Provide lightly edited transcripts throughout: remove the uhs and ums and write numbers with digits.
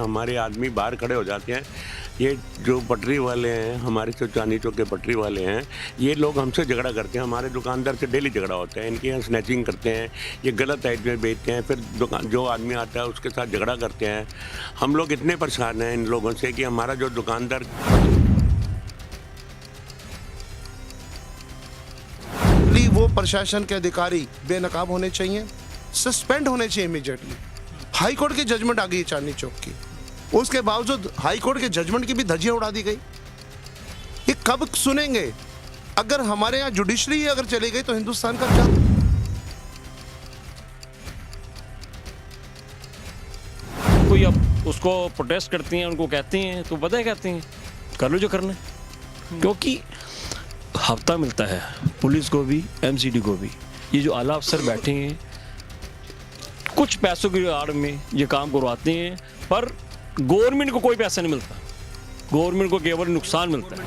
हमारे आदमी बाहर खड़े हो जाते हैं। ये जो पटरी वाले हैं, हमारे जो चांदनी चौक के पटरी वाले हैं, ये लोग हमसे झगड़ा करते हैं। हमारे दुकानदार से डेली झगड़ा होता है। इनके यहाँ स्नैचिंग करते हैं, ये गलत आइटमें बेचते हैं, फिर दुकान जो आदमी आता है उसके साथ झगड़ा करते हैं। हम लोग इतने परेशान हैं इन लोगों से कि हमारा जो दुकानदार वो प्रशासन के अधिकारी बेनकाब होने चाहिए, सस्पेंड होने चाहिए इमीडिएटली। हाई कोर्ट की जजमेंट आ गई है चांदनी चौक की, उसके बावजूद हाई कोर्ट के जजमेंट की भी धज्जियां उड़ा दी गई। ये कब सुनेंगे? अगर हमारे यहाँ जुडिशरी अगर चली गई तो हिंदुस्तान का क्या? कोई अब उसको प्रोटेस्ट करती हैं, उनको कहती हैं तो पता है कहती हैं कर लो जो करना है, क्योंकि हफ्ता मिलता है पुलिस को भी एमसीडी को भी। ये जो आला अफसर बैठे हैं कुछ पैसों की आड़ में ये काम करवाते हैं, पर गवर्नमेंट को कोई पैसा नहीं मिलता। गवर्नमेंट को केवल नुकसान मिलता है।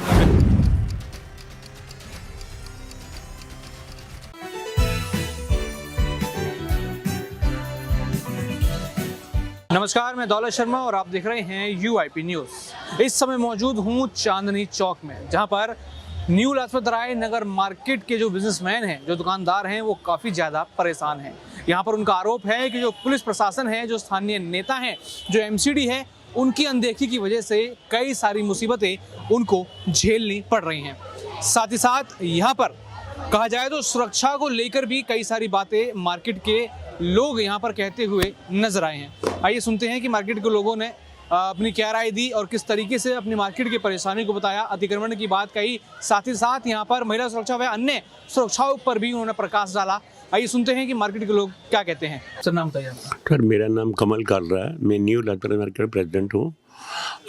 नमस्कार, मैं दौलत शर्मा और आप देख रहे हैं यूआईपी न्यूज़। इस समय मौजूद हूँ चांदनी चौक में, जहाँ पर न्यू लाजपत राय नगर मार्केट के जो बिजनेसमैन हैं, जो दुकानदार हैं, वो काफ़ी ज़्यादा परेशान हैं। यहाँ पर उनका आरोप है कि जो पुलिस प्रशासन है, जो स्थानीय नेता हैं, जो एमसीडी है, उनकी अनदेखी की वजह से कई सारी मुसीबतें उनको झेलनी पड़ रही हैं। साथ ही साथ यहाँ पर कहा जाए तो सुरक्षा को लेकर भी कई सारी बातें मार्केट के लोग यहाँ पर कहते हुए नजर आए हैं। आइए सुनते हैं कि मार्केट के लोगों ने अपनी क्या राय दी और किस तरीके से अपनी मार्केट की परेशानी को बताया, अतिक्रमण की बात कही, साथ ही साथ यहाँ पर महिला सुरक्षा व अन्य सुरक्षाओं पर भी उन्होंने प्रकाश डाला। आइए सुनते हैं कि मार्केट के लोग क्या कहते हैं। सर, नाम बताइए आपका। सर, मेरा नाम कमल कालरा है। मैं न्यू लाजपत मार्केट प्रेसिडेंट हूँ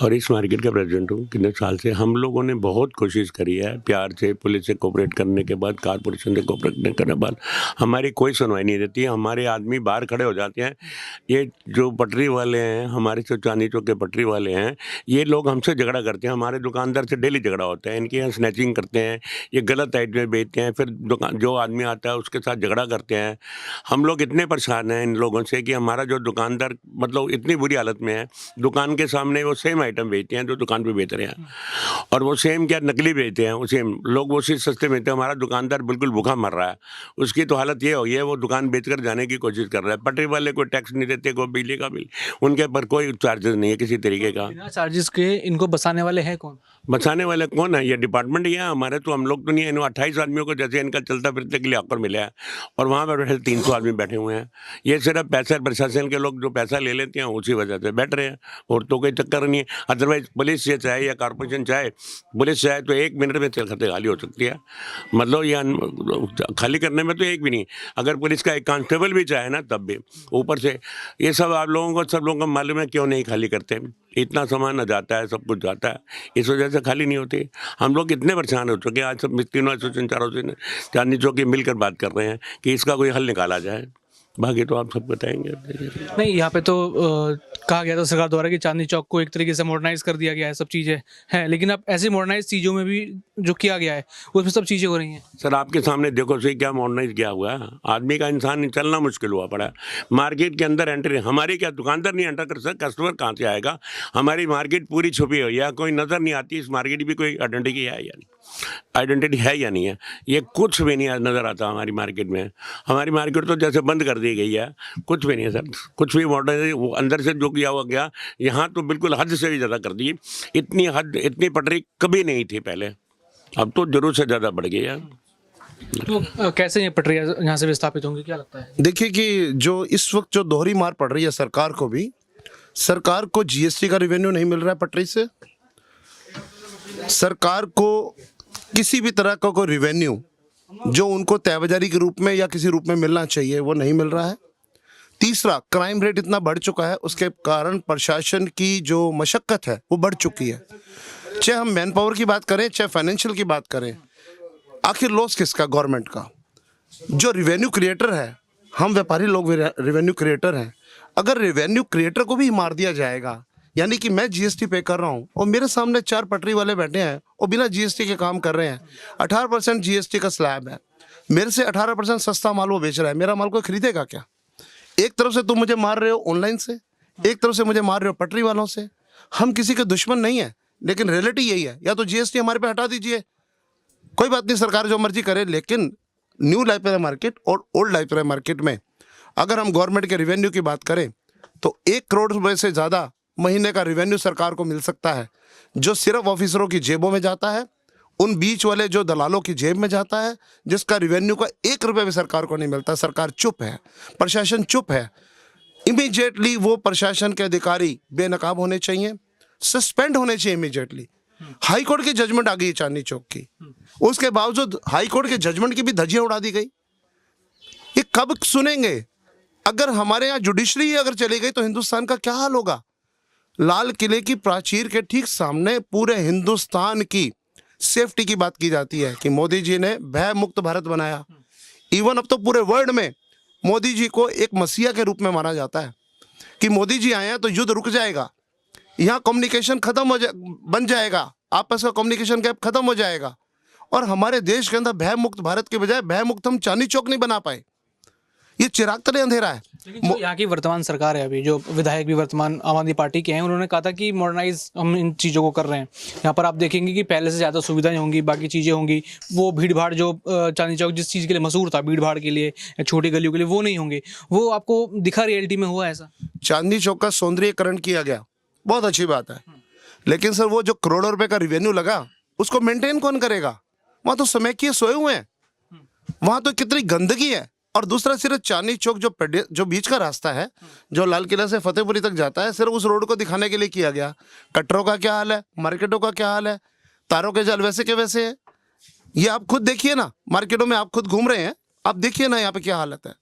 और इस मार्केट का प्रेसिडेंट हूँ। कितने साल से हम लोगों ने बहुत कोशिश करी है, प्यार से पुलिस से कोऑपरेट करने के बाद, कारपोरेशन से कोऑपरेट करने के बाद हमारी कोई सुनवाई नहीं देती है। हमारे आदमी बाहर खड़े हो जाते हैं। ये जो पटरी वाले हैं, हमारे जो चांदनी चौक के पटरी वाले हैं, ये लोग हमसे झगड़ा करते हैं। हमारे दुकानदार से डेली झगड़ा होता है। इनके यहाँ स्नैचिंग करते हैं, ये गलत आइटमें बेचते हैं, फिर दुकान जो आदमी आता है उसके साथ झगड़ा करते हैं। हम लोग इतने परेशान हैं इन लोगों से कि हमारा जो दुकानदार मतलब इतनी बुरी हालत में है। दुकान के सामने वो सेम आइटम बेचते हैं जो दुकान पे बेच रहे हैं, और वो सेम क्या नकली बेचते हैं। वो सेम लोग वो चीज़ सस्ते बेचते हैं। हमारा दुकानदार बिल्कुल भूखा मर रहा है। उसकी तो हालत ये हो गई है, वो दुकान बेचकर जाने की कोशिश कर रहा है। पटरी वाले कोई टैक्स नहीं देते, कोई बिजली का बिल, उनके पर कोई चार्जेस नहीं है किसी तरीके का। बिना चार्जेस के इनको बसाने वाले हैं कौन? बचाने वाले कौन है? ये डिपार्टमेंट ही है हमारे, तो हम लोग तो नहीं है। 28 आदमियों को जैसे इनका चलता फिरते के लिए ऑफर मिला है और वहाँ पर बैठे 300 आदमी बैठे हुए हैं। ये सिर्फ पैसा, प्रशासन के लोग जो पैसा ले लेते हैं उसी वजह से बैठ रहे हैं, और तो कोई चक्कर नहीं है। अदरवाइज पुलिस ये चाहे या कारपोरेशन चाहे, पुलिस चाहे तो 1 मिनट में खाते खाली हो सकती है। मतलब ये खाली करने में तो एक भी नहीं। अगर पुलिस का एक कांस्टेबल भी चाहे ना तब भी ऊपर से ये सब आप लोगों को, सब लोगों को मालूम है क्यों नहीं खाली करते। इतना सामान न जाता है, सब कुछ जाता है, इस वजह से खाली नहीं होती। हम लोग इतने परेशान हो चुके हैं। आज सब तीनों एसोसिएशन, चारों से चांदनी चौक की मिलकर बात कर रहे हैं कि इसका कोई हल निकाला जाए। बाकी तो आप सब बताएंगे। नहीं, यहाँ पे तो कहा गया था सरकार द्वारा कि चांदनी चौक को एक तरीके से मॉडर्नाइज कर दिया गया है, सब चीज़ें हैं, लेकिन अब ऐसी मॉडर्नाइज चीज़ों में भी जो किया गया है उसमें सब चीज़ें हो रही हैं। सर, आपके सामने देखो सही क्या मॉडर्नाइज किया हुआ है। आदमी का, इंसान चलना मुश्किल हुआ पड़ा है। मार्केट के अंदर एंट्री हमारी क्या दुकानदार नहीं एंटर कर सकता, कस्टमर कहाँ से आएगा? हमारी मार्केट पूरी छुपी हुई है, कोई नज़र नहीं आती। इस मार्केट की भी कोई आइडेंटिटी है या नहीं, आइडेंटिटी है या नहीं है, ये कुछ भी नहीं नज़र आता हमारी मार्केट में। हमारी मार्केट तो जैसे बंद कर दी गई है, कुछ भी नहीं है सर, कुछ भी मॉडर्न वो अंदर से जो किया हुआ गया, यहाँ तो बिल्कुल हद से भी ज़्यादा कर दी। इतनी हद, इतनी पटरी कभी नहीं थी पहले, अब तो जरूर से ज़्यादा बढ़ गई है। तो कैसे ये पटरियाँ यहाँ से विस्थापित होंगी, क्या लगता है? देखिए कि जो इस वक्त जो दोहरी मार पड़ रही है सरकार को भी, सरकार को जीएसटी का रेवेन्यू नहीं मिल रहा है पटरी से, सरकार को किसी भी तरह का कोई रेवेन्यू जो उनको तयबाजारी के रूप में या किसी रूप में मिलना चाहिए वो नहीं मिल रहा है। तीसरा, क्राइम रेट इतना बढ़ चुका है, उसके कारण प्रशासन की जो मशक्कत है वो बढ़ चुकी है। चाहे हम मैन पावर की बात करें, चाहे फाइनेंशियल की बात करें, आखिर लॉस किसका? गवर्नमेंट का। जो रेवेन्यू क्रिएटर है, हम व्यापारी लोग रेवेन्यू क्रिएटर हैं। अगर रेवेन्यू क्रिएटर को भी मार दिया जाएगा, यानी कि मैं जीएसटी पे कर रहा हूँ और मेरे सामने 4 पटरी वाले बैठे हैं और बिना जीएसटी के काम कर रहे हैं, 18% जीएसटी का स्लैब है, मेरे से 18% सस्ता माल वो बेच रहा है, मेरा माल कोई खरीदेगा क्या? एक तरफ से तुम मुझे मार रहे हो ऑनलाइन से, एक तरफ से मुझे मार रहे हो पटरी वालों से। हम किसी के दुश्मन नहीं है, लेकिन रियलिटी यही है, या तो जीएसटी हमारे पे हटा दीजिए, कोई बात नहीं, सरकार जो मर्जी करे, लेकिन न्यू लाइफेयर मार्केट और ओल्ड लाइफेयर मार्केट में अगर हम गवर्नमेंट के रिवेन्यू की बात करें तो 1 करोड़ रुपए से ज़्यादा महीने का रिवेन्यू सरकार को मिल सकता है, जो सिर्फ ऑफिसरों की जेबों में जाता है, उन बीच वाले जो दलालों की जेब में जाता है, जिसका रिवेन्यू का 1 रुपये भी सरकार को नहीं मिलता। सरकार चुप है, प्रशासन चुप है। इमीडिएटली वो प्रशासन के अधिकारी बेनकाब होने चाहिए, सस्पेंड होने चाहिए इमीडिएटली। हाई कोर्ट की जजमेंट आ गई चांदनी चौक की, उसके बावजूद हाई कोर्ट के जजमेंट की भी धज्जियां उड़ा दी गई। ये कब सुनेंगे? अगर हमारे यहाँ जुडिशरी अगर चली गई तो हिंदुस्तान का क्या हाल होगा? लाल किले की प्राचीर के ठीक सामने पूरे हिंदुस्तान की सेफ्टी की बात की जाती है कि मोदी जी ने भय मुक्त भारत बनाया। इवन अब तो पूरे वर्ल्ड में मोदी जी को एक मसीहा के रूप में माना जाता है कि मोदी जी आए हैं तो युद्ध रुक जाएगा, यहाँ कम्युनिकेशन खत्म हो बन जाएगा, आपस का कम्युनिकेशन गैप खत्म हो जाएगा। और हमारे देश के अंदर भय मुक्त भारत के बजाय भय मुक्त हम चांदनी चौक नहीं बना पाए। ये चिराग तले अंधेरा है। लेकिन जो यहाँ की वर्तमान सरकार है, अभी जो विधायक भी वर्तमान आम आदमी पार्टी के हैं, उन्होंने कहा था कि मॉडर्नाइज हम इन चीज़ों को कर रहे हैं। यहाँ पर आप देखेंगे कि पहले से ज़्यादा सुविधाएं होंगी, बाकी चीज़ें होंगी। वो भीड़ भाड़ जो चांदनी चौक जिस चीज़ के लिए मशहूर था, भीड़ भाड़ के लिए, छोटी गलियों के लिए, वो नहीं होंगे। वो आपको दिखा रियलिटी में हुआ ऐसा? चांदनी चौक का सौंदर्यीकरण किया गया, बहुत अच्छी बात है, लेकिन सर वो जो करोड़ों रुपए का रिवेन्यू लगा उसको मेंटेन कौन करेगा? वहाँ तो समेकिए सोए हुए हैं, वहाँ तो कितनी गंदगी है। और दूसरा, सिर्फ चांदनी चौक जो बीच का रास्ता है जो लाल किला से फतेहपुरी तक जाता है, सिर्फ उस रोड को दिखाने के लिए किया गया। कटरों का क्या हाल है, मार्केटों का क्या हाल है, तारों के जाल वैसे के वैसे है। ये आप खुद देखिए ना, मार्केटों में आप खुद घूम रहे हैं, आप देखिए ना यहाँ पे क्या हालत है।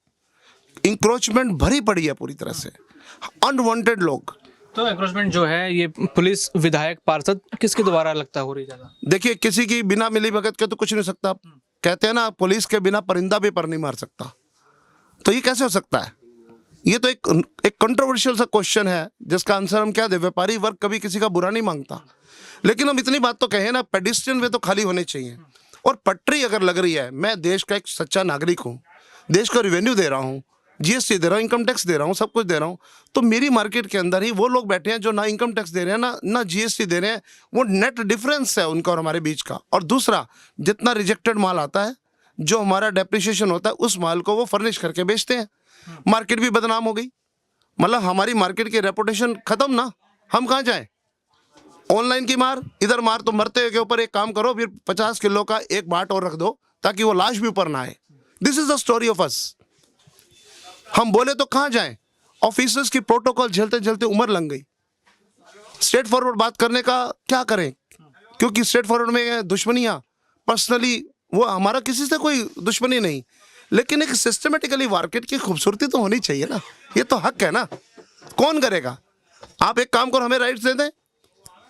इंक्रोचमेंट भरी पड़ी है पूरी तरह से, अनवांटेड लोग। तो एंक्रोचमेंट जो है ये पुलिस, विधायक, पार्षद किसके द्वारा लगता हो रही ज़्यादा? देखिए, किसी की बिना मिली भगत के तो कुछ नहीं सकता। कहते हैं ना, पुलिस के बिना परिंदा भी पर नहीं मार सकता। तो ये कैसे हो सकता है? ये तो एक कंट्रोवर्शियल सा क्वेश्चन है जिसका आंसर हम क्या दे। व्यापारी वर्ग कभी किसी का बुरा नहीं मांगता, लेकिन हम इतनी बात तो कहें ना, पेडिस्ट्रियन वे तो खाली होने चाहिए। और पटरी अगर लग रही है, मैं देश का एक सच्चा नागरिक हूँ, देश का रिवेन्यू दे रहा हूँ, जीएसटी दे रहा हूँ, इनकम टैक्स दे रहा हूँ, सब कुछ दे रहा हूँ, तो मेरी मार्केट के अंदर ही वो लोग बैठे हैं जो ना इनकम टैक्स दे रहे हैं ना जीएसटी दे रहे हैं। वो नेट डिफरेंस है उनका और हमारे बीच का। और दूसरा, जितना रिजेक्टेड माल आता है, जो हमारा डेप्रिसिएशन होता है, उस माल को वो फर्निश करके बेचते हैं। मार्केट भी बदनाम हो गई, मतलब हमारी मार्केट की रेपुटेशन खत्म ना। हम कहाँ जाएं? ऑनलाइन की मार, इधर मार, तो मरते हुए के ऊपर एक काम करो, फिर 50 किलो का एक बाट और रख दो ताकि वो लाश भी ऊपर ना आए। This is the story of us. हम बोले तो कहाँ जाएं? ऑफिसर्स की प्रोटोकॉल झेलते झेलते उम्र लग गई। स्ट्रेट फॉरवर्ड बात करने का क्या करें? क्योंकि स्ट्रेट फॉरवर्ड में दुश्मनियां, पर्सनली वो हमारा किसी से कोई दुश्मनी नहीं, लेकिन एक सिस्टमेटिकली मार्केट की खूबसूरती तो होनी चाहिए ना। ये तो हक है ना, कौन करेगा? आप एक काम करो, हमें राइट्स दे दें।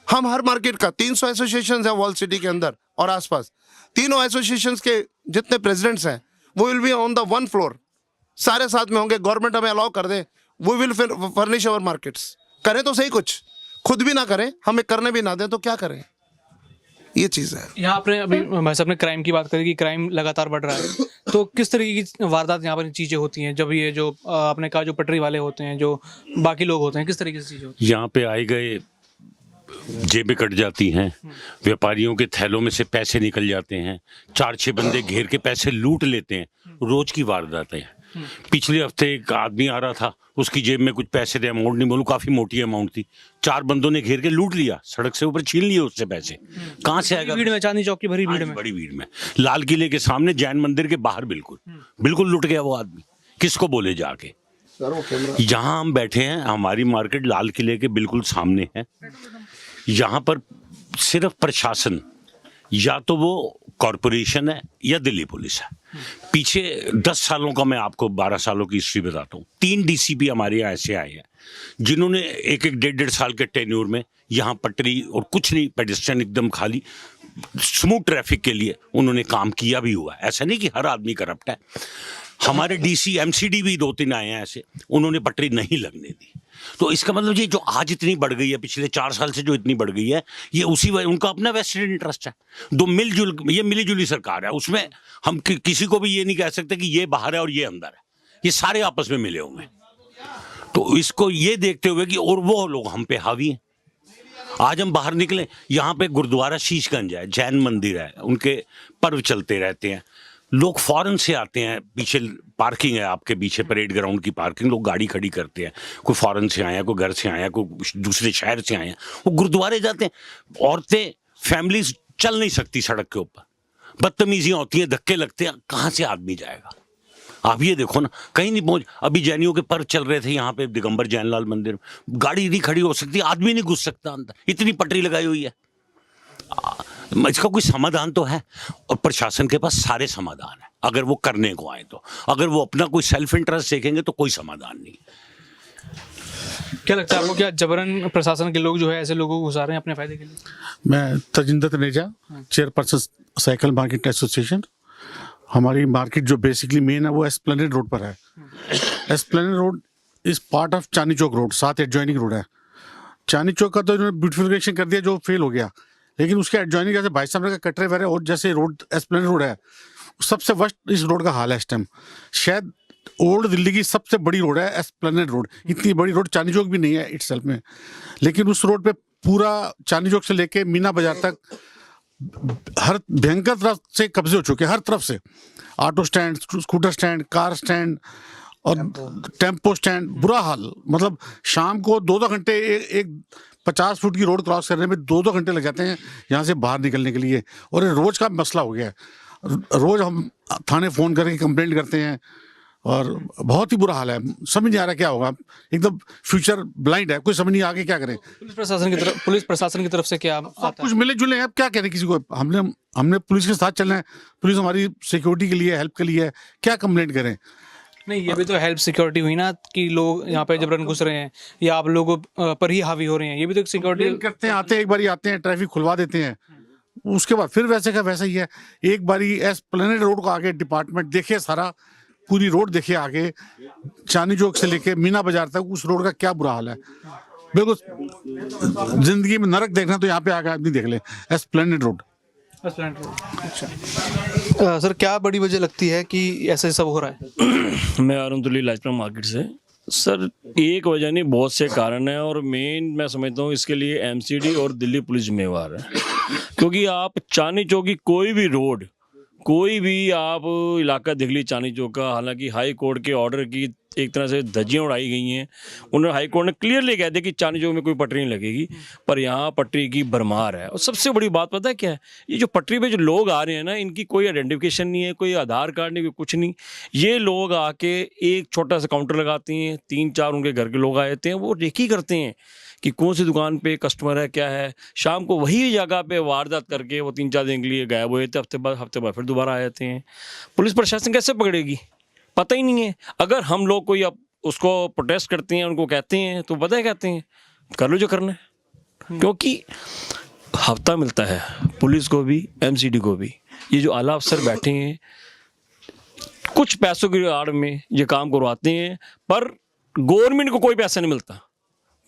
हम हर मार्केट का 300 एसोसिएशन है वॉल सिटी के अंदर और आसपास, तीनों एसोसिएशंस के जितने प्रेसिडेंट्स हैं वो will be on the one floor, सारे साथ में होंगे। गवर्नमेंट हमें अलाउ कर दे, we will furnish our markets. करें तो सही, कुछ खुद भी ना करें, हमें करने भी ना दें, तो क्या करें? ये चीज़ है। यहाँ आपने अभी भाई साहब ने क्राइम की बात करी कि क्राइम लगातार बढ़ रहा है, तो किस तरीके की वारदात यहाँ पर चीज़ें होती हैं? जब ये जो आपने कहा जो पटरी वाले होते हैं, जो बाकी लोग होते हैं, किस तरीके से चीज़ें होती हैं? यहाँ पे आए गए जेबें कट जाती हैं, व्यापारियों के थैलों में से पैसे निकल जाते हैं, 4-6 बंदे घेर के पैसे लूट लेते हैं। रोज की वारदातें हैं। पिछले हफ्ते एक आदमी आ रहा था, उसकी जेब में कुछ पैसे थे, अमाउंट नहीं बोलूं, काफी मोटी अमाउंट थी, 4 बंदों ने घेर के लूट लिया, सड़क से ऊपर छीन लिए उससे पैसे। कहाँ से आएगा? भीड़ में, चांदनी चौक की भरी भीड़ में, बड़ी भीड़ में, लाल किले के सामने, जैन मंदिर के बाहर, बिल्कुल लुट गया वो आदमी। किसको बोले जाके? यहाँ हम बैठे हैं, हमारी मार्केट लाल किले के बिल्कुल सामने है। यहाँ पर सिर्फ प्रशासन, या तो वो कॉरपोरेशन है या दिल्ली पुलिस है। पीछे 10 सालों का, मैं आपको 12 सालों की हिस्ट्री बताता हूँ। 3 डीसीपी हमारे यहाँ ऐसे आए हैं जिन्होंने एक 1.5 साल के टेन्योर में यहाँ पटरी और कुछ नहीं, पेडेस्ट्रियन एकदम खाली, स्मूथ ट्रैफिक के लिए उन्होंने काम किया भी हुआ। ऐसा नहीं कि हर आदमी करप्ट है। हमारे डीसी एमसीडी भी 2-3 आए हैं ऐसे, उन्होंने पटरी नहीं लगने दी। तो इसका मतलब ये जो आज इतनी बढ़ गई है, पिछले 4 साल से जो इतनी बढ़ गई है, ये उसी उनका अपना वेस्टेड इंटरेस्ट है। ये मिलीजुली सरकार है, उसमें हम किसी को भी ये नहीं कह सकते कि ये बाहर है और ये अंदर है। ये सारे आपस में मिले हुए हैं। तो इसको ये देखते हुए कि और वो लोग हम पे हावी हैं। आज हम बाहर निकले, यहाँ पे गुरुद्वारा शीशगंज है, जैन मंदिर है, उनके पर्व चलते रहते हैं, लोग फॉरेन से आते हैं, पीछे पार्किंग है आपके पीछे परेड ग्राउंड की पार्किंग, लोग गाड़ी खड़ी करते हैं, कोई फॉरेन से आया, कोई घर से आया, कोई दूसरे शहर से आया, वो गुरुद्वारे जाते हैं। औरतें, फैमिलीज चल नहीं सकती सड़क के ऊपर, बदतमीजियाँ होती हैं, धक्के लगते हैं, कहाँ से आदमी जाएगा? आप ये देखो ना, कहीं नहीं पहुंच। अभी जैनियों के पर्व चल रहे थे यहाँ पे दिगंबर जैनलाल मंदिर, गाड़ी नहीं खड़ी हो सकती, आदमी नहीं घुस सकता अंदर, इतनी पटरी लगाई हुई है। इसका कोई समाधान तो है, और प्रशासन के पास सारे समाधान है अगर वो करने को आए तो। अगर वो अपना कोई सेल्फ इंटरेस्ट देखेंगे तो कोई समाधान नहीं। क्या लगता है आपको, क्या जबरन प्रशासन के लोग जो है ऐसे लोगों को घुसा रहे हैं अपने फायदे के लिए? मैं Tajinder Taneja, chairperson cycle market association. हमारी मार्केट जो बेसिकली मेन है वो एस्प्लेनेड रोड पर है। Esplanade road is part of Chandni Chowk road, साथ एडजॉइनिंग रोड है। चांदनी चौक का तो इन्होंने ब्यूटिफिकेशन कर दिया जो फेल हो गया, लेकिन उसके एडजॉइनिंग जैसे भाई साहब का कटरे वगैरह और जैसे रोड एस्प्लेनेड रोड है, सबसे वर्स्ट इस रोड का हाल है इस टाइम। शायद ओल्ड दिल्ली की सबसे बड़ी रोड है एस्प्लेनेड रोड। इतनी बड़ी रोड चांदनी चौक भी नहीं है इटसेल्फ में, लेकिन उस रोड पे पूरा चांदनी चौक से लेके मीना बाजार तक हर भयंकर तरफ से कब्जे हो चुके हैं, हर तरफ से। Auto stand, scooter stand, car stand और टेम्पो स्टैंड, बुरा हाल। मतलब शाम को 2-2 घंटे एक 50 फुट की रोड क्रॉस करने में 2-2 घंटे लग जाते हैं यहाँ से बाहर निकलने के लिए, और ये रोज का मसला हो गया है। रोज हम थाने फ़ोन करके कंप्लेंट करते हैं और बहुत ही बुरा हाल है। समझ नहीं आ रहा क्या होगा, एकदम फ्यूचर ब्लाइंड है, कोई समझ नहीं आगे क्या करें। पुलिस प्रशासन की तरफ से क्या सब आता कुछ है? मिले जुले हैं, अब क्या करें किसी को। हमने पुलिस के साथ चलना है, पुलिस हमारी सिक्योरिटी के लिए, हेल्प के लिए है, क्या कंप्लेंट करें। नहीं, ये भी तो हेल्प सिक्योरिटी हुई ना कि लोग यहाँ पे जबरन घुस रहे हैं या आप लोगों पर ही हावी हो रहे हैं, ये भी तो एक सिक्योरिटी करते हैं, आते हैं, एक बारी आते हैं, ट्रैफिक खुलवा देते हैं, उसके बाद फिर वैसे का वैसा ही है। एक बारी एस्प्लेनेड रोड को आगे डिपार्टमेंट देखे, सारा पूरी रोड देखे आगे, चांदनी चौक से लेके मीना बाजार तक, उस रोड का क्या बुरा हाल है। बिल्कुल जिंदगी में नरक देखना तो यहाँ पे आके आदमी देख ले, एस्प्लेनेड रोड। अच्छा सर, क्या बड़ी वजह लगती है कि ऐसे सब हो रहा है? मैं अरुण तुली लाजपत मार्केट से। सर, एक वजह नहीं, बहुत से कारण हैं, और मेन मैं समझता हूँ इसके लिए एमसीडी और दिल्ली पुलिस जिम्मेवार है। क्योंकि आप चांदनी चौक की कोई भी रोड, कोई भी आप इलाका देख लीजिए चांदनी चौक का, हालांकि हाई कोर्ट के ऑर्डर की एक तरह से धज्जियाँ उड़ाई गई हैं। उन्होंने हाई कोर्ट ने क्लियरली कह दिया कि चांदनी चौक में कोई पटरी नहीं लगेगी, पर यहाँ पटरी की भरमार है। और सबसे बड़ी बात पता है क्या है, ये जो पटरी पे जो लोग आ रहे हैं ना, इनकी कोई आइडेंटिफिकेशन नहीं है, कोई आधार कार्ड नहीं, कोई कुछ नहीं। ये लोग आके एक छोटा सा काउंटर लगाती हैं, 3-4 उनके घर के लोग आए थे, वो रेकी करते हैं कि कौन सी दुकान पे कस्टमर है, क्या है। शाम को वही जगह पे वारदात करके वो 3-4 दिन के लिए गायब हुए थे, हफ्ते बाद फिर दोबारा आए थे। पुलिस प्रशासन कैसे पकड़ेगी, पता ही नहीं है। अगर हम लोग कोई अब उसको प्रोटेस्ट करते हैं, उनको कहते हैं, तो पता है कहते हैं कर लो जो करना है। क्योंकि हफ्ता मिलता है पुलिस को भी, एमसीडी को भी। ये जो आला अफसर बैठे हैं, कुछ पैसों की आड़ में ये काम करवाते हैं, पर गवर्नमेंट को कोई पैसा नहीं मिलता।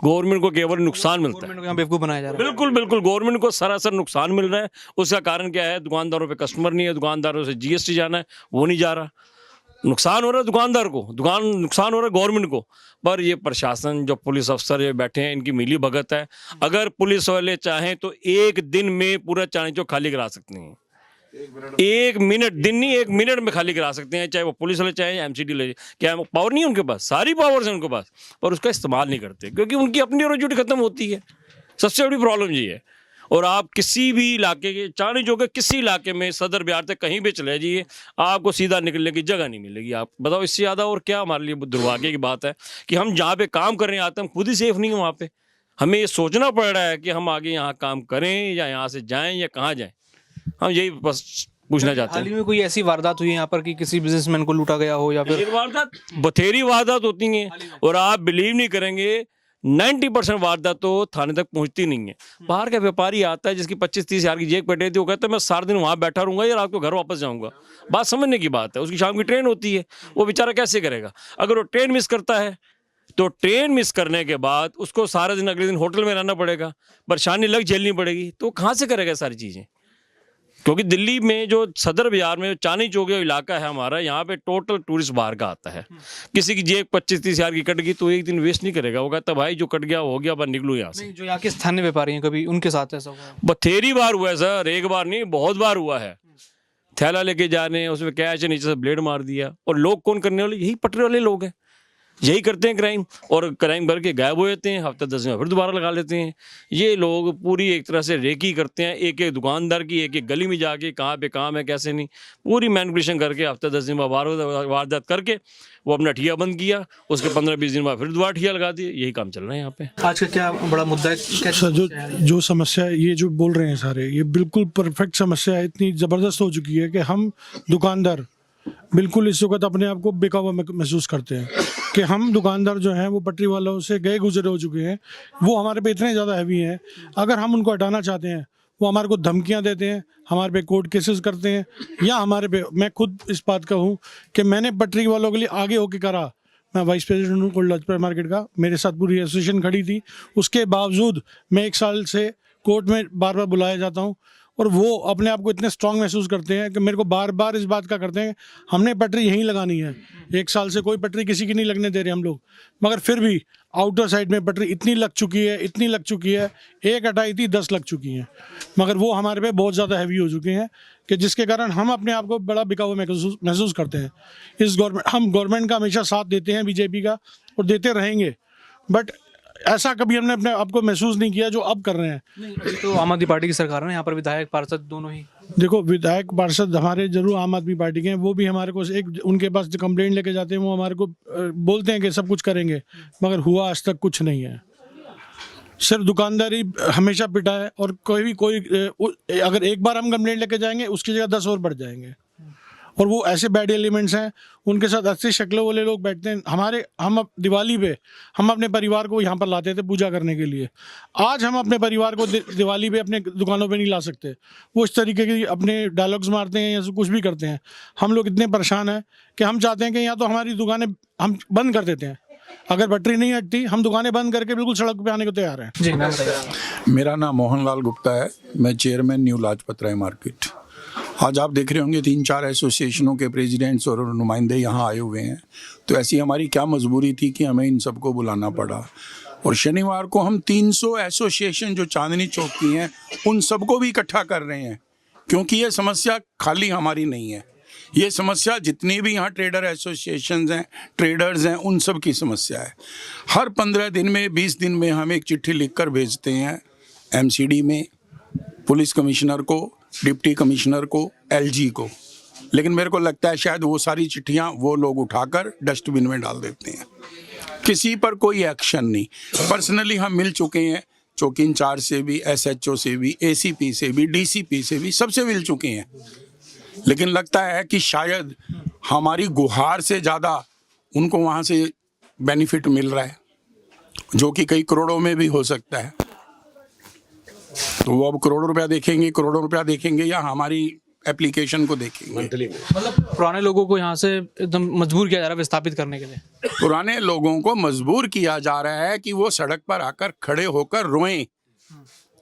गवर्नमेंट को केवल नुकसान मिलता है। गवर्नमेंट को यहाँ बेवकूफ़ बनाया जा रहा है। बिल्कुल बिल्कुल, गवर्नमेंट को सरासर नुकसान मिल रहा है। उसका कारण क्या है, दुकानदारों पे कस्टमर नहीं है, दुकानदारों से जीएसटी जाना है, वो नहीं जा रहा। नुकसान हो रहा है दुकानदार को, नुकसान हो रहा है गवर्नमेंट को। पर ये प्रशासन, जो पुलिस अफसर ये बैठे हैं, इनकी मिली भगत है। अगर पुलिस वाले चाहें तो एक दिन में पूरा चांदनी चौक खाली करा सकते हैं। 1 मिनट, दिन नहीं, 1 मिनट में खाली करा सकते हैं, चाहे वो पुलिस वाले चाहे एमसीडी ले। क्या पावर नहीं है उनके पास? सारी पावर्स हैं उनके पास, पर उसका इस्तेमाल नहीं करते, क्योंकि उनकी अपनी रोजी रोटी खत्म होती है। सबसे बड़ी प्रॉब्लम ये है। और आप किसी भी इलाके के, चांदनी चौक के किसी इलाके में, सदर बिहार तक कहीं भी चले जाइए, आपको सीधा निकलने की जगह नहीं मिलेगी। आप बताओ, इससे ज़्यादा और क्या हमारे लिए दुर्भाग्य की बात है कि हम जहाँ पे काम करने आते हैं, हम खुद ही सेफ नहीं हैं वहाँ पे। हमें ये सोचना पड़ रहा है कि हम आगे यहाँ काम करें या यहाँ से जाएँ या कहाँ जाएँ। हम यही बस पूछना चाहते हाल हैं। ही में कोई ऐसी वारदात हुई है यहाँ पर कि किसी बिजनेसमैन को लूटा गया हो, या फिर वारदात, बथेरी वारदात होती हैं, और आप बिलीव नहीं करेंगे 90% वारदात तो थाने तक पहुंचती नहीं है। बाहर का व्यापारी आता है जिसकी 25-30 हज़ार की जेब कटे थी, वो कहता है मैं सारा दिन वहाँ बैठा रहूँगा या रात को घर वापस जाऊँगा। बात समझने की बात है। उसकी शाम की ट्रेन होती है, वो बेचारा कैसे करेगा? अगर वो ट्रेन मिस करता है तो ट्रेन मिस करने के बाद उसको सारा दिन, अगले दिन होटल में रहना पड़ेगा, परेशानी लग झेलनी पड़ेगी, तो कहाँ से करेगा सारी चीज़ें? क्योंकि दिल्ली में जो सदर बाजार में चांदनी चौक जो इलाका है हमारा, यहाँ पे टोटल टूरिस्ट बाहर का आता है। किसी की जेब 25-30 हज़ार की कट गई तो एक दिन वेस्ट नहीं करेगा, वो कहता भाई जो कट गया हो गया, बस निकलूँ यहाँ से। नहीं, जो यहाँ के स्थानीय व्यापारी हैं, कभी उनके साथ ऐसा हुआ है? बथेरी बार हुआ है सर, एक बार नहीं बहुत बार हुआ है। थैला लेके जाने, उसमें कैश है, नीचे से ब्लेड मार दिया। और लोग कौन करने वाले? यही पटरी वाले लोग हैं, यही करते हैं क्राइम, और क्राइम करके गायब हो जाते हैं, हफ्ता 10 दिन फिर दोबारा लगा लेते हैं। ये लोग पूरी एक तरह से रेकी करते हैं, एक एक दुकानदार की, एक एक गली में जाके कहाँ पे काम है कैसे नहीं, पूरी मैनिपुलेशन करके हफ्ता 10 दिन बाद वारदात करके वो अपना ठिया बंद किया, उसके 15-20 दिन बाद फिर दोबारा ठिया लगा दिए। यही काम चल रहा है यहाँ पे। आज का क्या बड़ा मुद्दा है? क्या सर, जो समस्या है, ये जो बोल रहे हैं सारे, ये बिल्कुल परफेक्ट समस्या है। इतनी ज़बरदस्त हो चुकी है कि हम दुकानदार बिल्कुल इस वक्त अपने आप को बेकाबू महसूस करते हैं कि हम दुकानदार जो हैं वो पटरी वालों से गए गुजरे हो चुके हैं। वो हमारे पे इतने ज़्यादा हैवी हैं, अगर हम उनको हटाना चाहते हैं वो हमारे को धमकियां देते हैं, हमारे पे कोर्ट केसेस करते हैं, या हमारे पे, मैं खुद इस बात का हूँ कि मैंने पटरी वालों के लिए आगे होके करा। मैं वाइस प्रेसिडेंट हूँ कोल्ड लाजपत मार्केट का, मेरे साथ पूरी एसोसिएशन खड़ी थी, उसके बावजूद मैं 1 साल से कोर्ट में बार बार बुलाया जाता हूँ। और वो अपने आप को इतने स्ट्रांग महसूस करते हैं कि मेरे को बार बार इस बात का करते हैं हमने पटरी यहीं लगानी है। 1 साल से कोई पटरी किसी की नहीं लगने दे रहे हम लोग, मगर फिर भी आउटर साइड में पटरी इतनी लग चुकी है, एक हटाई थी 10 लग चुकी हैं, मगर वो हमारे पे बहुत ज़्यादा हैवी हो चुके हैं कि जिसके कारण हम अपने आप को बड़ा बिकाऊ महसूस करते हैं। हम गवर्नमेंट का हमेशा साथ देते हैं, बीजेपी का, और देते रहेंगे, बट ऐसा कभी हमने अपने आप को महसूस नहीं किया जो अब कर रहे हैं। नहीं, तो आम आदमी पार्टी की सरकार है ना, यहाँ पर विधायक पार्षद दोनों ही। देखो, विधायक पार्षद हमारे जरूर आम आदमी पार्टी के हैं, वो भी हमारे को एक उनके पास जो कंप्लेंट लेके जाते हैं वो हमारे को बोलते हैं कि सब कुछ करेंगे, मगर हुआ आज तक कुछ नहीं है। सिर्फ दुकानदारी हमेशा पिटा है, और कोई अगर एक बार हम कंप्लेंट लेके जाएंगे उसकी जगह 10 और बढ़ जाएंगे, और वो ऐसे बैड एलिमेंट्स हैं, उनके साथ अच्छी शक्लों वाले लोग बैठते हैं। हम दिवाली पे हम अपने परिवार को यहाँ पर लाते थे पूजा करने के लिए, आज हम अपने परिवार को दिवाली पे अपने दुकानों पे नहीं ला सकते। वो इस तरीके की अपने डायलॉग्स मारते हैं या कुछ भी करते हैं। हम लोग इतने परेशान हैं कि हम चाहते हैं कि या तो हमारी दुकानें हम बंद कर देते हैं, अगर पटरी नहीं हटती हम दुकानें बंद करके बिल्कुल सड़क पे आने को तैयार हैं। जी, नाम बताइए। मेरा नाम मोहनलाल गुप्ता है, मैं chairman new Lajpat Rai market. आज आप देख रहे होंगे 3-4 एसोसिएशनों के प्रेसिडेंट्स और नुमाइंदे यहाँ आए हुए हैं, तो ऐसी हमारी क्या मजबूरी थी कि हमें इन सबको बुलाना पड़ा। और शनिवार को हम 300 एसोसिएशन जो चांदनी चौक की हैं उन सबको भी इकट्ठा कर रहे हैं, क्योंकि ये समस्या खाली हमारी नहीं है, ये समस्या जितनी भी यहाँ ट्रेडर एसोसिएशंस हैं, ट्रेडर्स हैं, उन सब की समस्या है। हर 15 दिन में 20 दिन में हम एक चिट्ठी लिखकर भेजते हैं एमसीडी में, पुलिस कमिश्नर को, डिप्टी कमिश्नर को, एलजी को, लेकिन मेरे को लगता है शायद वो सारी चिट्ठियाँ वो लोग उठाकर डस्टबिन में डाल देते हैं। किसी पर कोई एक्शन नहीं। पर्सनली हम मिल चुके हैं चौकी इंचार्ज से भी, एसएचओ से भी, एसीपी से भी, डीसीपी से भी, सबसे मिल चुके हैं, लेकिन लगता है कि शायद हमारी गुहार से ज़्यादा उनको वहाँ से बेनिफिट मिल रहा है, जो कि कई करोड़ों में भी हो सकता है। तो वो अब करोड़ों रुपया देखेंगे या हमारी एप्लीकेशन को देखेंगे। मतलब पुराने लोगों को यहाँ से एकदम मजबूर किया जा रहा है विस्थापित करने के लिए। पुराने लोगों को मजबूर किया जा रहा है कि वो सड़क पर आकर खड़े होकर रोएं,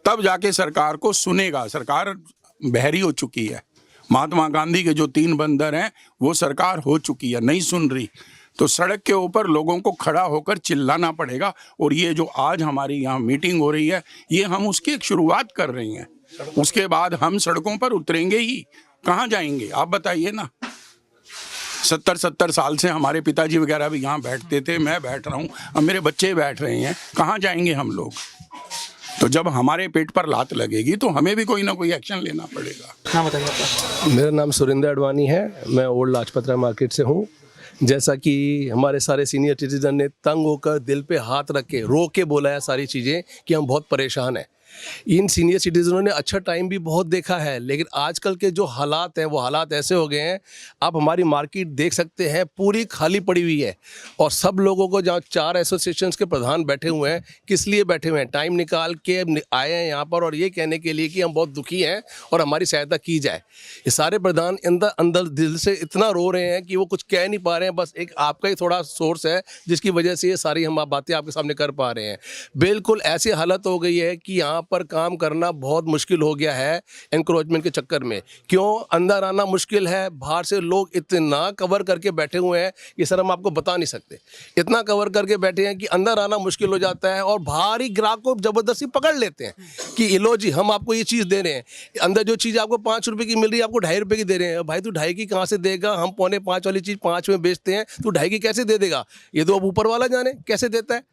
तब जाके सरकार को सुनेगा। सरकार बहरी हो चुकी है। महात्मा गांधी के जो 3 बंदर हैं वो सरकार हो चुकी है, नहीं सुन रही। तो सड़क के ऊपर लोगों को खड़ा होकर चिल्लाना पड़ेगा। और ये जो आज हमारी यहाँ मीटिंग हो रही है, ये हम उसकी एक शुरुआत कर रहे हैं। उसके बाद हम सड़कों पर उतरेंगे ही, कहाँ जाएंगे आप बताइए ना। 70 साल से हमारे पिताजी वगैरह भी यहाँ बैठते थे, मैं बैठ रहा हूँ, अब मेरे बच्चे बैठ रहे हैं, कहाँ जाएंगे हम लोग। तो जब हमारे पेट पर लात लगेगी तो हमें भी कोई ना कोई एक्शन लेना पड़ेगा। नाम बताइए आपका। मेरा नाम सुरेंद्र अडवाणी है, मैं ओल्ड लाजपत राय मार्केट से हूँ। जैसा कि हमारे सारे सीनियर सिटीजन ने तंग होकर दिल पे हाथ रख के रो के बोला है सारी चीज़ें कि हम बहुत परेशान हैं। इन सीनियर सिटीजनों ने अच्छा टाइम भी बहुत देखा है, लेकिन आजकल के जो हालात हैं वो हालात ऐसे हो गए हैं। आप हमारी मार्केट देख सकते हैं, पूरी खाली पड़ी हुई है। और सब लोगों को, जहाँ 4 एसोसिएशंस के प्रधान बैठे हुए हैं, किस लिए बैठे हुए हैं? टाइम निकाल के आए हैं यहाँ पर और ये कहने के लिए कि हम बहुत दुखी हैं और हमारी सहायता की जाए। ये सारे प्रधान अंदर दिल से इतना रो रहे हैं कि वो कुछ कह नहीं पा रहे हैं। बस एक आपका ही थोड़ा सोर्स है जिसकी वजह से ये सारी हम बातें आपके सामने कर पा रहे हैं। बिल्कुल ऐसी हालत हो गई है कि यहाँ पर काम करना बहुत मुश्किल हो गया है एनक्रोचमेंट के चक्कर में। क्यों अंदर आना मुश्किल है, बाहर से लोग इतना कवर करके बैठे हुए हैं कि सर हम आपको बता नहीं सकते। इतना कवर करके बैठे हैं कि अंदर आना मुश्किल हो जाता है और बाहरी ग्राहक को जबरदस्ती पकड़ लेते हैं कि लो जी हम आपको ये चीज़ दे रहे हैं, अंदर जो चीज़ आपको 5 रुपये की मिल रही है आपको 2.5 रुपये की दे रहे हैं। भाई तू 2.5 की कहाँ से देगा, हम 4.25 वाली चीज़ 5 में बेचते हैं, तू 2.5 की कैसे दे देगा? ये तो अब ऊपर वाला जाने कैसे देता है,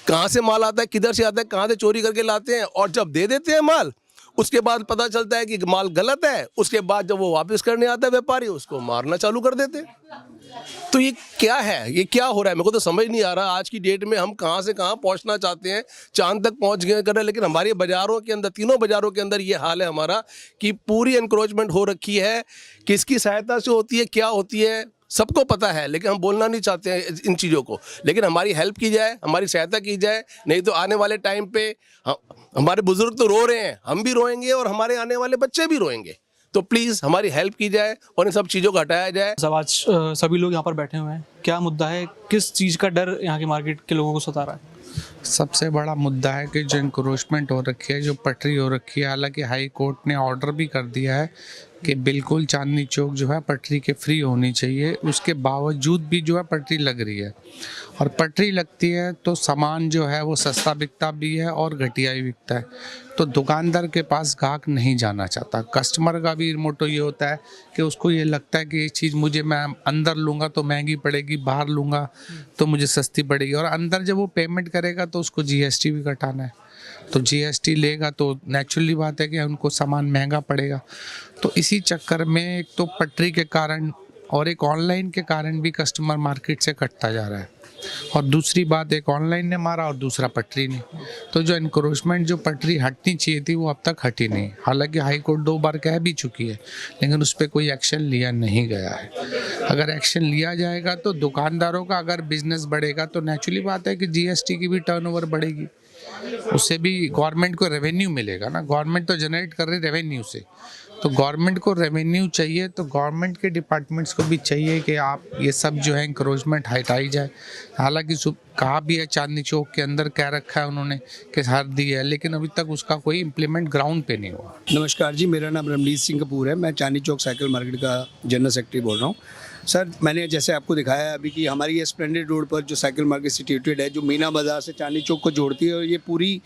कहाँ से माल आता है, किधर से आता है, कहाँ से चोरी करके लाते हैं। और जब दे देते हैं माल उसके बाद पता चलता है कि माल गलत है, उसके बाद जब वो वापस करने आता है व्यापारी उसको मारना चालू कर देते हैं। तो ये क्या है, ये क्या हो रहा है, मेरे को तो समझ नहीं आ रहा। आज की डेट में हम कहाँ से कहाँ पहुँचना चाहते हैं, चांद तक पहुँच गए कर रहे हैं, लेकिन हमारे बाज़ारों के अंदर, तीनों बाज़ारों के अंदर ये हाल है हमारा कि पूरी एनक्रोचमेंट हो रखी है। किसकी सहायता से होती है, क्या होती है, सबको पता है, लेकिन हम बोलना नहीं चाहते हैं इन चीज़ों को। लेकिन हमारी हेल्प की जाए, हमारी सहायता की जाए, नहीं तो आने वाले टाइम पे हमारे बुजुर्ग तो रो रहे हैं, हम भी रोएंगे और हमारे आने वाले बच्चे भी रोएंगे। तो प्लीज़ हमारी हेल्प की जाए और इन सब चीज़ों को हटाया जाए। सब आज सभी लोग यहाँ पर बैठे हुए हैं, क्या मुद्दा है, किस चीज़ का डर यहाँ के मार्केट के लोगों को सता रहा है? सबसे बड़ा मुद्दा है कि जो इंक्रोचमेंट हो रखी है, जो पटरी हो रखी है, हालांकि हाई कोर्ट ने ऑर्डर भी कर दिया है कि बिल्कुल चांदनी चौक जो है पटरी के फ्री होनी चाहिए, उसके बावजूद भी जो है पटरी लग रही है। और पटरी लगती है तो सामान जो है वो सस्ता बिकता भी है और घटिया भी बिकता है, तो दुकानदार के पास ग्राहक नहीं जाना चाहता। कस्टमर का भी मोटो ये होता है कि उसको ये लगता है कि ये चीज़ मुझे मैं अंदर लूँगा तो महंगी पड़ेगी, बाहर लूँगा तो मुझे सस्ती पड़ेगी। और अंदर जब वो पेमेंट करेगा तो उसको जीएसटी भी कटाना है, तो जीएसटी लेगा तो नेचुरली बात है कि उनको सामान महंगा पड़ेगा। तो इसी चक्कर में एक तो पटरी के कारण और एक ऑनलाइन के कारण भी कस्टमर मार्केट से कटता जा रहा है। और दूसरी बात, एक ऑनलाइन ने मारा और दूसरा पटरी ने। तो जो एनक्रोचमेंट, जो पटरी हटनी चाहिए थी वो अब तक हटी नहीं। हालांकि हाई कोर्ट 2 बार कह भी चुकी है, लेकिन उस पर कोई एक्शन लिया नहीं गया है। अगर एक्शन लिया जाएगा तो दुकानदारों का अगर बिजनेस बढ़ेगा तो नेचुरली बात है कि जीएसटी की भी टर्नओवर बढ़ेगी, उससे भी गवर्नमेंट को रेवेन्यू मिलेगा ना। गवर्नमेंट तो जनरेट कर रही रेवेन्यू से, तो गवर्नमेंट को रेवेन्यू चाहिए, तो गवर्नमेंट के डिपार्टमेंट्स को भी चाहिए कि आप ये सब जो है इंक्रोचमेंट हटाई जाए। हालांकि कहा भी है चांदनी चौक के अंदर कह रखा है उन्होंने कि हर दी है, लेकिन अभी तक उसका कोई इम्प्लीमेंट ग्राउंड पे नहीं हुआ। नमस्कार जी, मेरा नाम रमनीत सिंह कपूर है, मैं चांदनी चौक साइकिल मार्केट का जनरल सेक्रेटरी बोल रहा हूँ। सर, मैंने जैसे आपको दिखाया है अभी कि हमारी ये स्प्लेंडेड रोड पर जो साइकिल मार्केट सिचुएटेड है, जो मीना बाज़ार से चांदनी चौक को जोड़ती है, और ये पूरी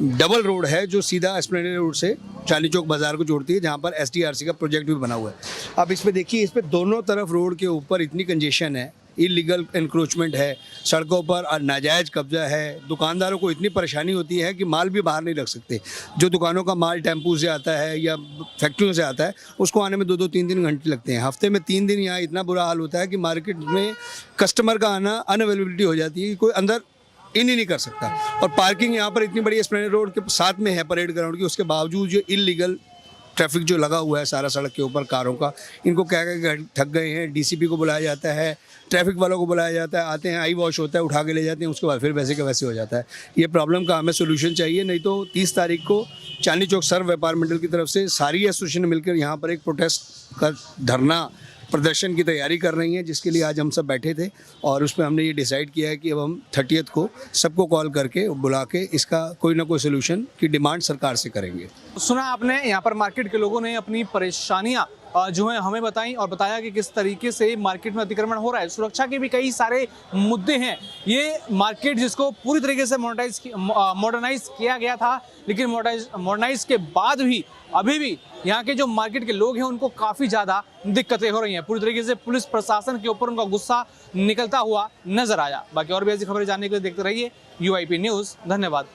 डबल रोड है जो सीधा स्प्लेंडेड रोड से चांदनी चौक बाज़ार को जोड़ती है, जहाँ पर एसडीआरसी का प्रोजेक्ट भी बना हुआ है। अब इस पर देखिए, इस पर दोनों तरफ रोड के ऊपर इतनी कंजेशन है, इलीगल एनक्रोचमेंट है, सड़कों पर नाजायज़ कब्जा है, दुकानदारों को इतनी परेशानी होती है कि माल भी बाहर नहीं रख सकते। जो दुकानों का माल टेम्पू से आता है या फैक्ट्रियों से आता है, उसको आने में 2-2, 3-3 घंटे लगते हैं। हफ्ते में 3 दिन यहाँ इतना बुरा हाल होता है कि मार्केट में कस्टमर का आना अनअवेलेबिलिटी हो जाती है कि कोई अंदर इन ही नहीं कर सकता। और पार्किंग यहाँ पर इतनी बड़ी स्प्लेंडेड रोड के साथ में है परेड ग्राउंड की, उसके बावजूद जो इलीगल ट्रैफिक जो लगा हुआ है सारा सड़क के ऊपर कारों का, इनको कह के थक गए हैं। डीसीपी को बुलाया जाता है, ट्रैफिक वालों को बुलाया जाता है, आते हैं, आई वॉश होता है, उठा के ले जाते हैं, उसके बाद फिर वैसे का वैसे हो जाता है। ये प्रॉब्लम का हमें सोल्यूशन चाहिए, नहीं तो 30 तारीख को चांदनी चौक सर्व व्यापार मंडल की तरफ से सारी एसोसिएशन मिलकर यहाँ पर एक प्रोटेस्ट का धरना प्रदर्शन की तैयारी कर रही हैं, जिसके लिए आज हम सब बैठे थे। और उसमें हमने ये डिसाइड किया है कि अब हम 30th को सबको कॉल करके बुला के इसका कोई ना कोई सोल्यूशन की डिमांड सरकार से करेंगे। सुना आपने, यहाँ पर मार्केट के लोगों ने अपनी परेशानियाँ जो है हमें बताई और बताया कि किस तरीके से मार्केट में अतिक्रमण हो रहा है। सुरक्षा के भी कई सारे मुद्दे हैं। ये मार्केट जिसको पूरी तरीके से मॉडर्नाइज किया गया था, लेकिन मॉडर्नाइज के बाद भी अभी भी यहाँ के जो मार्केट के लोग हैं उनको काफ़ी ज़्यादा दिक्कतें हो रही हैं। पूरी तरीके से पुलिस प्रशासन के ऊपर उनका गुस्सा निकलता हुआ नजर आया। बाकी और भी ऐसी खबरें जानने के लिए देखते रहिए UIP न्यूज़। धन्यवाद।